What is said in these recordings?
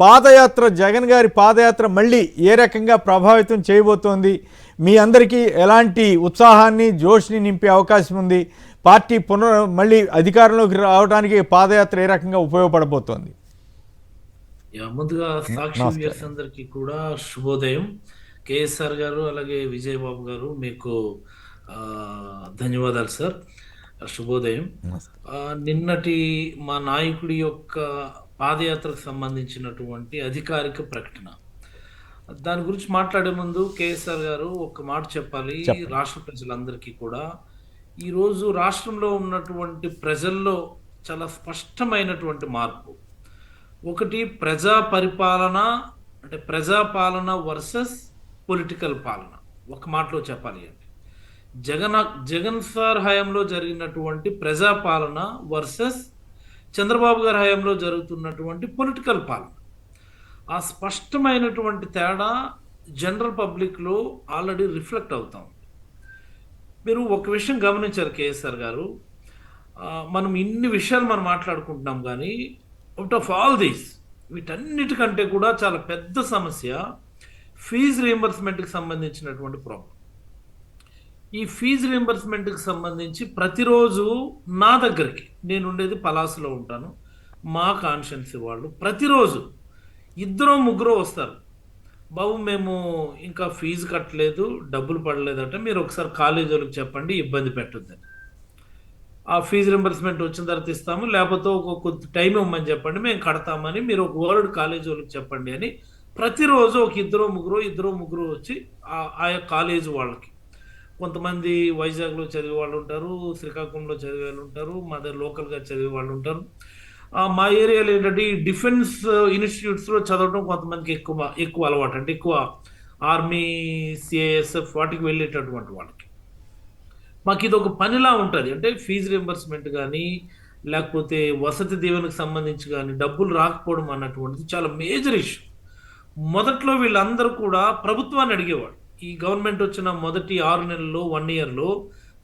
పాదయాత్ర, జగన్ గారి పాదయాత్ర మళ్ళీ ఏ రకంగా ప్రభావితం చేయబోతోంది? మీ అందరికీ ఎలాంటి ఉత్సాహాన్ని, జోష్ని నింపే అవకాశం ఉంది? పార్టీ మళ్ళీ అధికారంలోకి రావడానికి పాదయాత్ర ఏ రకంగా ఉపయోగపడబోతోంది? ముందుగా సాక్షి వ్యూయర్స్ అందరికీ కూడా శుభోదయం. కేఎస్ఆర్ గారు అలాగే విజయబాబు గారు మీకు ధన్యవాదాలు సార్. శుభోదయం. నిన్నటి మా నాయకుడి యొక్క పాదయాత్రకు సంబంధించినటువంటి అధికారిక ప్రకటన, దాని గురించి మాట్లాడే ముందు కేఎస్ఆర్ గారు ఒక మాట చెప్పాలి రాష్ట్ర ప్రజలందరికీ కూడా. ఈరోజు రాష్ట్రంలో ఉన్నటువంటి ప్రజల్లో చాలా స్పష్టమైనటువంటి మార్పు. ఒకటి ప్రజా పరిపాలన, అంటే ప్రజాపాలన వర్సెస్ పొలిటికల్ పాలన. ఒక మాటలో చెప్పాలి అంటే జగన్ సార్ హయాంలో జరిగినటువంటి ప్రజాపాలన వర్సెస్ చంద్రబాబు గారి హయాంలో జరుగుతున్నటువంటి పొలిటికల్ పాలన. ఆ స్పష్టమైనటువంటి తేడా జనరల్ పబ్లిక్లో ఆల్రెడీ రిఫ్లెక్ట్ అవుతా ఉంది. మీరు ఒక విషయం గమనించారు కేఎస్ఆర్ గారు, మనం ఇన్ని విషయాలు మనం మాట్లాడుకుంటున్నాం, కానీ అవుట్ ఆఫ్ ఆల్ దీస్, వీటన్నిటికంటే కూడా చాలా పెద్ద సమస్య ఫీజు రీఎంబర్స్మెంట్కి సంబంధించినటువంటి ప్రాబ్లం. ఈ ఫీజు రీఎంబర్స్మెంట్కి సంబంధించి ప్రతిరోజు నా దగ్గరికి, నేను ఉండేది పలాసలో ఉంటాను, మా కాన్షియన్సీ వాళ్ళు ప్రతిరోజు ఇద్దరు ముగ్గురు వస్తారు. బాబు మేము ఇంకా ఫీజు కట్టలేదు, డబ్బులు పడలేదంటే మీరు ఒకసారి కాలేజీ వాళ్ళకి చెప్పండి, ఇబ్బంది పెట్టొద్దని. ఆ ఫీజు రింబర్స్మెంట్ వచ్చిన తర్వాత ఇస్తాము, లేకపోతే కొద్ది టైం ఇవ్వమని చెప్పండి, మేము కడతామని మీరు ఒక వర్డ్ కాలేజీ వాళ్ళకి చెప్పండి అని ప్రతిరోజు ఒక ఇద్దరు ముగ్గురు వచ్చి ఆయా కాలేజీ వాళ్ళకి, కొంతమంది వైజాగ్లో చదివే వాళ్ళు ఉంటారు, శ్రీకాకుళంలో చదివే వాళ్ళు ఉంటారు, మా దగ్గర లోకల్గా చదివే వాళ్ళు ఉంటారు. మా ఏరియాలో ఏంటంటే ఈ డిఫెన్స్ ఇన్స్టిట్యూట్స్లో చదవడం కొంతమందికి ఎక్కువ అలవాటు, అంటే ఎక్కువ ఆర్మీ, సిఐఎస్ఎఫ్ వాటికి వెళ్ళేటటువంటి వాళ్ళకి. మాకు ఇది ఒక పనిలా ఉంటుంది. అంటే ఫీజు రింబర్స్మెంట్ కానీ లేకపోతే వసతి దీవెనకు సంబంధించి కానీ డబ్బులు రాకపోవడం అన్నటువంటిది చాలా మేజర్ ఇష్యూ. మొదట్లో వీళ్ళందరూ కూడా ప్రభుత్వాన్ని అడిగేవాడు. ఈ గవర్నమెంట్ వచ్చిన మొదటి 6 నెలల్లో, 1 ఇయర్లో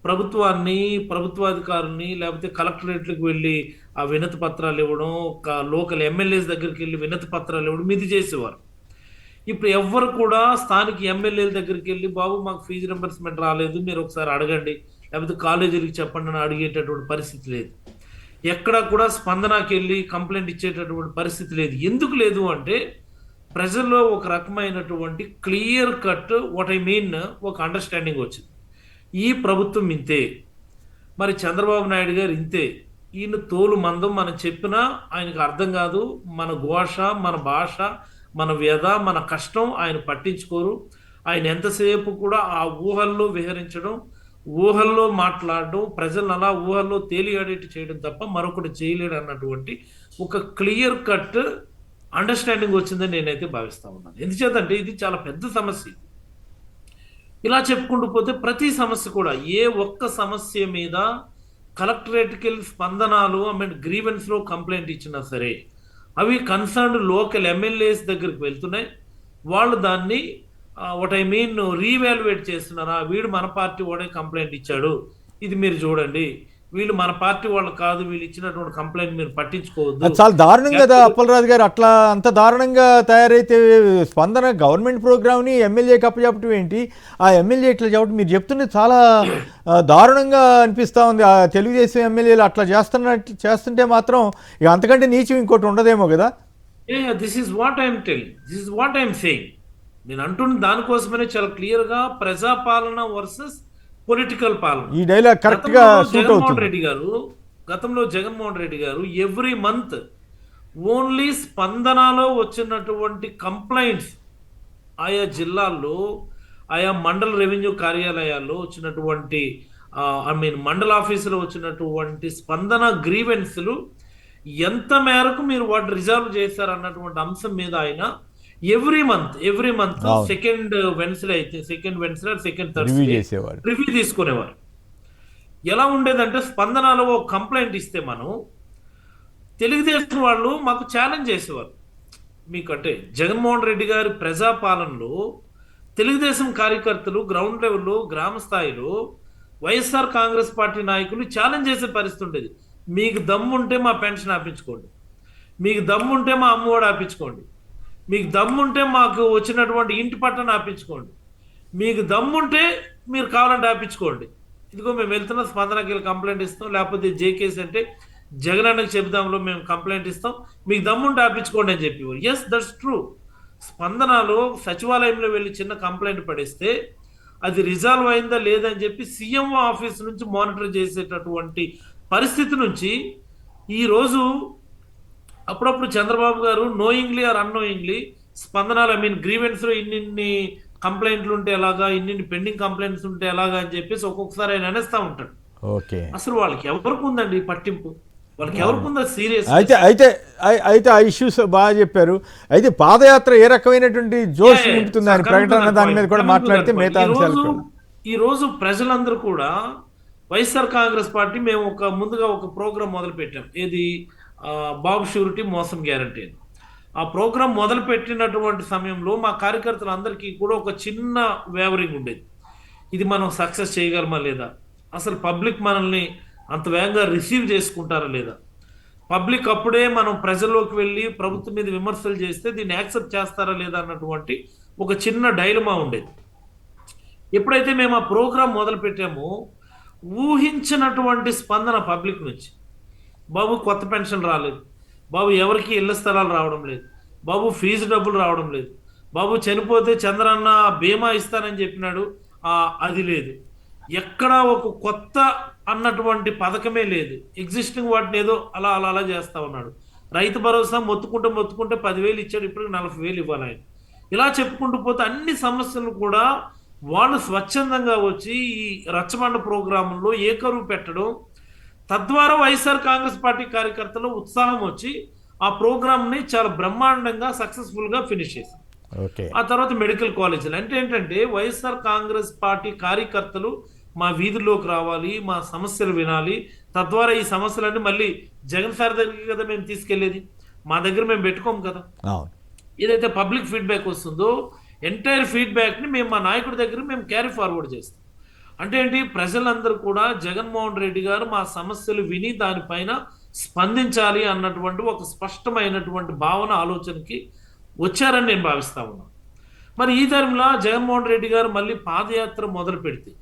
ప్రభుత్వాన్ని, ప్రభుత్వాధికారుల్ని, లేకపోతే కలెక్టరేట్లకు వెళ్ళి ఆ వినతి పత్రాలు ఇవ్వడం, లోకల్ ఎమ్మెల్యేస్ దగ్గరికి వెళ్ళి వినతి పత్రాలు ఇవ్వడం, ఇది చేసేవారు. ఇప్పుడు ఎవ్వరు కూడా స్థానిక ఎమ్మెల్యేల దగ్గరికి వెళ్ళి బాబు మాకు ఫీజు రింబర్స్మెంట్ రాలేదు, మీరు ఒకసారి అడగండి, లేకపోతే కాలేజీలకు చెప్పండి అని అడిగేటటువంటి పరిస్థితి లేదు. ఎక్కడా కూడా స్పందనకి వెళ్ళి కంప్లైంట్ ఇచ్చేటటువంటి పరిస్థితి లేదు. ఎందుకు లేదు అంటే ప్రజల్లో ఒక రకమైనటువంటి clear cut, what I mean, ఒక అండర్స్టాండింగ్ వచ్చింది. ఈ ప్రభుత్వం ఇంతే, మరి చంద్రబాబు నాయుడు గారు ఇంతే, ఈయన తోలు మందం మనం చెప్పినా ఆయనకు అర్థం కాదు, మన ఘోష, మన భాష, మన వ్యధ, మన కష్టం ఆయన పట్టించుకోరు. ఆయన ఎంతసేపు కూడా ఆ ఊహల్లో విహరించడం, ఊహల్లో మాట్లాడడం, ప్రజలను అలా ఊహల్లో తేలియాడేటి చేయడం తప్ప మరొకటి చేయలేడు అన్నటువంటి ఒక క్లియర్ కట్ అండర్స్టాండింగ్ వచ్చిందని నేనైతే భావిస్తా ఉన్నాను. ఎందుచేతంటే ఇది చాలా పెద్ద సమస్య. ఇలా చెప్పుకుంటూ పోతే ప్రతి సమస్య కూడా, ఏ ఒక్క సమస్య మీద కలెక్టరేట్కి వెళ్ళి స్పందనాలు, గ్రీవెన్స్లో కంప్లైంట్ ఇచ్చినా సరే అవి కన్సర్న్డ్ లోకల్ ఎమ్మెల్యేస్ దగ్గరికి వెళ్తున్నాయి. వాళ్ళు దాన్ని వాట్ ఐ మీన్ రీవాల్యుయేట్ చేస్తున్నారా, వీడు మన పార్టీ వాడే కంప్లైంట్ ఇచ్చాడు, ఇది మీరు చూడండి, వీళ్ళు మన పార్టీ వాళ్ళు కాదు, వీళ్ళు ఇచ్చినటువంటి కంప్లైంట్ మీరు పట్టించుకోవద్దు. చాలా దారుణం కదా అప్పలరాజు గారు, అట్లా అంత దారుణంగా తయారైతే స్పందన గవర్నమెంట్ ప్రోగ్రామ్ని ఎమ్మెల్యేకి అప్పచెప్పటం ఏంటి? ఆ ఎమ్మెల్యే ఇట్లా చెప్పడం మీరు చెప్తున్నది చాలా దారుణంగా అనిపిస్తూ ఉంది. ఆ తెలుగుదేశం ఎమ్మెల్యేలు అట్లా చేస్తుంటే మాత్రం ఇక అంతకంటే నీచం ఇంకోటి ఉండదేమో కదా. This is what I'm telling, this is what I'm saying. నేను అంటున్న దానికోసమనే చాలా క్లియర్గా ప్రజాపాలన వర్సెస్ పొలిటికల్ పాలన. ఈ డైలాగ్ కరెక్ట్ గా సూట్ అవుతుంది. గతంలో జగన్మోహన్ రెడ్డి గారు ఎవ్రీ మంత్ ఓన్లీ స్పందనలో వచ్చినటువంటి కంప్లైంట్స్, ఆయా జిల్లాల్లో, ఆయా మండల రెవెన్యూ కార్యాలయాల్లో వచ్చినటువంటి మండల ఆఫీసులో వచ్చినటువంటి స్పందన గ్రీవెన్స్లు ఎంత మేరకు మీరు వాటి రిజాల్వ్ చేశారు అన్నటువంటి అంశం మీద ఆయన every month second Wednesday second Thursday review తీసుకునేవారు. ఎలా ఉండేదంటే స్పందనలో ఒక కంప్లైంట్ ఇస్తే మనం, తెలుగుదేశం వాళ్ళు మాకు ఛాలెంజ్ చేసేవారు. మీకంటే జగన్మోహన్ రెడ్డి గారి ప్రజాపాలనలో తెలుగుదేశం కార్యకర్తలు గ్రౌండ్ లెవెల్లో, గ్రామ స్థాయిలో వైఎస్ఆర్ కాంగ్రెస్ పార్టీ నాయకులు ఛాలెంజ్ చేసే పరిస్థితి ఉండేది. మీకు దమ్ముంటే మా పెన్షన్ ఆపించుకోండి, మీకు దమ్ముంటే మా అమ్మఒడి ఆపించుకోండి, మీకు దమ్ముంటే మాకు వచ్చినటువంటి ఇంటి పట్టణ ఆపించుకోండి, మీకు దమ్ముంటే మీరు కావాలంటే ఆపించుకోండి, ఇదిగో మేము వెళ్తున్న స్పందనకి వెళ్ళి కంప్లైంట్ ఇస్తాం, లేకపోతే జేకేస్ అంటే జగనన్నకి చెబుదాంలో మేము కంప్లైంట్ ఇస్తాం, మీకు దమ్ముంటే ఆపించుకోండి అని చెప్పేవారు. Yes, that's true. స్పందనలో సచివాలయంలో వెళ్ళి చిన్న కంప్లైంట్ పడేస్తే అది రిజాల్వ్ అయిందా లేదని చెప్పి సీఎంఓ ఆఫీస్ నుంచి మానిటర్ చేసేటటువంటి పరిస్థితి నుంచి ఈరోజు అప్పుడప్పుడు చంద్రబాబు గారు నోయింగ్లీ ఆర్ అన్నోయింగ్లీ స్పందనలు గ్రీవెన్స్లో ఇన్నిన్ని కంప్లైంట్లు ఉంటే ఎలాగా, ఇన్నిన్ని పెండింగ్ కంప్లైంట్స్ ఉంటే ఎలాగా అని చెప్పేసి ఒక్కొక్కసారి ఆయన అనేస్తూ ఉంటాడు. ఓకే, అసలు వాళ్ళకి ఎవరికి ఉందండి పట్టింపు, వాళ్ళకి ఎవరికి ఉందా సీరియస్? అయితే ఆ ఇష్యూస్ బాగా చెప్పారు. అయితే పాదయాత్ర ఏ రకమైనటువంటి జోష్ నింపుతుంది ఆయన ప్రకటన, దాని మీద కూడా మాట్లాడితే మిగతా అంశాలు. ఈ రోజు ప్రజలందరూ కూడా వైఎస్ఆర్ కాంగ్రెస్ పార్టీ మేము ముందుగా ఒక ప్రోగ్రాం మొదలు పెట్టాం, ఏది బాబు షూరిటీ మోసం గ్యారంటీ అని. ఆ ప్రోగ్రాం మొదలు పెట్టినటువంటి సమయంలో మా కార్యకర్తలందరికీ కూడా ఒక చిన్న వేవరింగ్ ఉండేది, ఇది మనం సక్సెస్ చేయగలమా లేదా, అసలు పబ్లిక్ మనల్ని అంత వేగంగా రిసీవ్ చేసుకుంటారా లేదా, పబ్లిక్ అప్పుడే మనం ప్రజల్లోకి వెళ్ళి ప్రభుత్వం మీద విమర్శలు చేస్తే దీన్ని యాక్సెప్ట్ చేస్తారా లేదా అన్నటువంటి ఒక చిన్న డైలమా ఉండేది. ఎప్పుడైతే మేము ఆ ప్రోగ్రాం మొదలు పెట్టామో ఊహించినటువంటి స్పందన పబ్లిక్ నుంచి, బాబు కొత్త పెన్షన్ రాలేదు, బాబు ఎవరికి ఇళ్ల స్థలాలు రావడం లేదు, బాబు ఫీజు డబ్బులు రావడం లేదు, బాబు చనిపోతే చంద్రన్న బీమా ఇస్తానని చెప్పినాడు, అది లేదు, ఎక్కడా ఒక కొత్త అన్నటువంటి పథకమే లేదు, ఎగ్జిస్టింగ్ వాటిని ఏదో అలా అలా అలా చేస్తా ఉన్నాడు. రైతు భరోసా మొత్తుకుంటే 10,000 ఇచ్చాడు, ఇప్పుడు 40,000 ఇవ్వాలి ఆయన. ఇలా చెప్పుకుంటూ పోతే అన్ని సమస్యలు కూడా వాళ్ళు స్వచ్ఛందంగా వచ్చి ఈ రచ్చబండ ప్రోగ్రాంలో ఏకరువు పెట్టడం, తద్వారా వైఎస్ఆర్ కాంగ్రెస్ పార్టీ కార్యకర్తలు ఉత్సాహం వచ్చి ఆ ప్రోగ్రామ్ని చాలా బ్రహ్మాండంగా సక్సెస్ఫుల్గా ఫినిష్ చేశారు. ఆ తర్వాత మెడికల్ కాలేజీలు అంటే ఏంటంటే వైఎస్ఆర్ కాంగ్రెస్ పార్టీ కార్యకర్తలు మా వీధుల్లోకి రావాలి, మా సమస్యలు వినాలి, తద్వారా ఈ సమస్యలన్నీ మళ్ళీ జగన్ సార్ దగ్గరికి కదా మేము తీసుకెళ్లేది, మా దగ్గర మేము పెట్టుకోము కదా. ఏదైతే పబ్లిక్ ఫీడ్బ్యాక్ వస్తుందో ఎంటైర్ ఫీడ్బ్యాక్ని మేము మా నాయకుడి దగ్గర మేము క్యారీ ఫార్వర్డ్ చేస్తాం. అంటే ఏంటి, ప్రజలందరూ కూడా జగన్మోహన్ రెడ్డి గారు మా సమస్యలు విని దానిపైన స్పందించాలి అన్నటువంటి ఒక స్పష్టమైనటువంటి భావన ఆలోచనకి వచ్చారని నేను భావిస్తా ఉన్నాను. మరి ఈ తరంలో జగన్మోహన్ రెడ్డి గారు మళ్ళీ పాదయాత్ర మొదలు పెడితే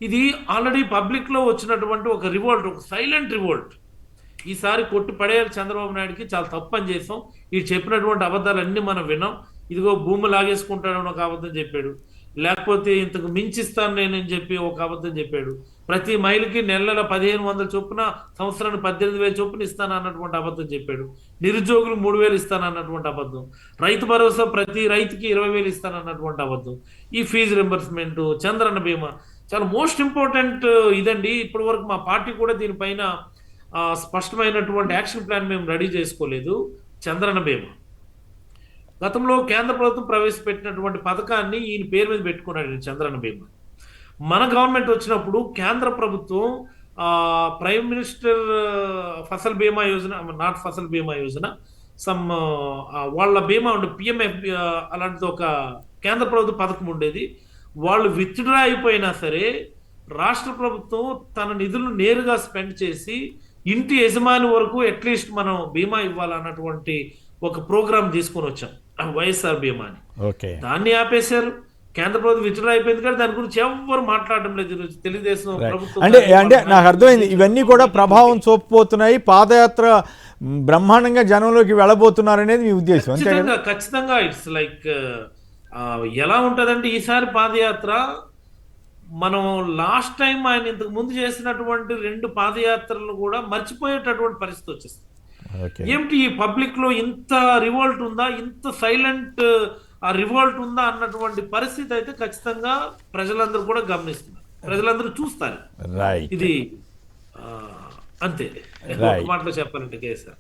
ఇది ఆల్రెడీ పబ్లిక్లో వచ్చినటువంటి ఒక రివోల్ట్, ఒక సైలెంట్ రివోల్ట్. ఈసారి కొట్టు పడేయాలి చంద్రబాబు నాయుడికి, చాలా తప్పని చేసాం, ఈ చెప్పినటువంటి అబద్ధాలన్నీ మనం విన్నాం, ఇదిగో భూమి లాగేసుకుంటాడని ఒక అబద్ధం చెప్పాడు, లేకపోతే ఇంతకు మించిస్తాను నేనని చెప్పి ఒక అబద్ధం చెప్పాడు, ప్రతి మహిళకి నెల 1,500 చొప్పున సంవత్సరానికి 18,000 చొప్పున ఇస్తాను అన్నటువంటి అబద్ధం చెప్పాడు, నిరుద్యోగులు 3,000 ఇస్తాను అన్నటువంటి అబద్ధం, రైతు భరోసా ప్రతి రైతుకి 20,000 ఇస్తాను అన్నటువంటి అబద్ధం, ఈ ఫీజు రింబర్స్మెంట్, చంద్రన్న బీమా చాలా మోస్ట్ ఇంపార్టెంట్ ఇదండి. ఇప్పటి వరకు మా పార్టీ కూడా దీనిపైన స్పష్టమైనటువంటి యాక్షన్ ప్లాన్ మేము రెడీ చేసుకోలేదు. చంద్రన్న బీమా గతంలో కేంద్ర ప్రభుత్వం ప్రవేశపెట్టినటువంటి పథకాన్ని ఈయన పేరు మీద పెట్టుకున్నాడు చంద్రన్న బీమా. మన గవర్నమెంట్ వచ్చినప్పుడు కేంద్ర ప్రభుత్వం ప్రైమ్ మినిస్టర్ ఫసల్ బీమా యోజన, నాట్ ఫసల్ బీమా యోజన, సమ్ వాళ్ళ బీమా ఉండే పిఎంఎఫ్ అలాంటిది ఒక కేంద్ర ప్రభుత్వ పథకం ఉండేది. వాళ్ళు విత్డ్రా అయిపోయినా సరే రాష్ట్ర ప్రభుత్వం తన నిధులు నేరుగా స్పెండ్ చేసి ఇంటి యజమాని వరకు అట్లీస్ట్ మనం బీమా ఇవ్వాలన్నటువంటి ఒక ప్రోగ్రామ్ తీసుకొని వచ్చాం, వైఎస్ఆర్ బీమా అని. దాన్ని ఆపేశారు, కేంద్ర ప్రభుత్వం విత్డ్రా అయిపోయింది కానీ దాని గురించి ఎవరు మాట్లాడడం లేదు. తెలుగుదేశం ప్రభుత్వం అంటే నాకు అర్థమైంది, ఇవన్నీ కూడా ప్రభావం చూపబోతున్నాయి, పాదయాత్ర బ్రహ్మాండంగా జనంలోకి వెళ్ళబోతున్నారనేది మీ ఉద్దేశం? ఖచ్చితంగా ఇట్స్ లైక్ ఎలా ఉంటుందంటే ఈసారి పాదయాత్ర మనం లాస్ట్ టైం ఆయన ఇంతకు ముందు చేసినటువంటి 2 పాదయాత్రలు కూడా మర్చిపోయేటటువంటి పరిస్థితి వచ్చేస్తుంది. ఏమిటి ఈ పబ్లిక్ లో ఇంత రివోల్ట్ ఉందా, ఇంత సైలెంట్ రివోల్ట్ ఉందా అన్నటువంటి పరిస్థితి అయితే ఖచ్చితంగా ప్రజలందరూ కూడా గమనిస్తున్నారు, ప్రజలందరూ చూస్తారు. ఇది అంతే మాటలో చెప్పాలంటే కేసీఆర్.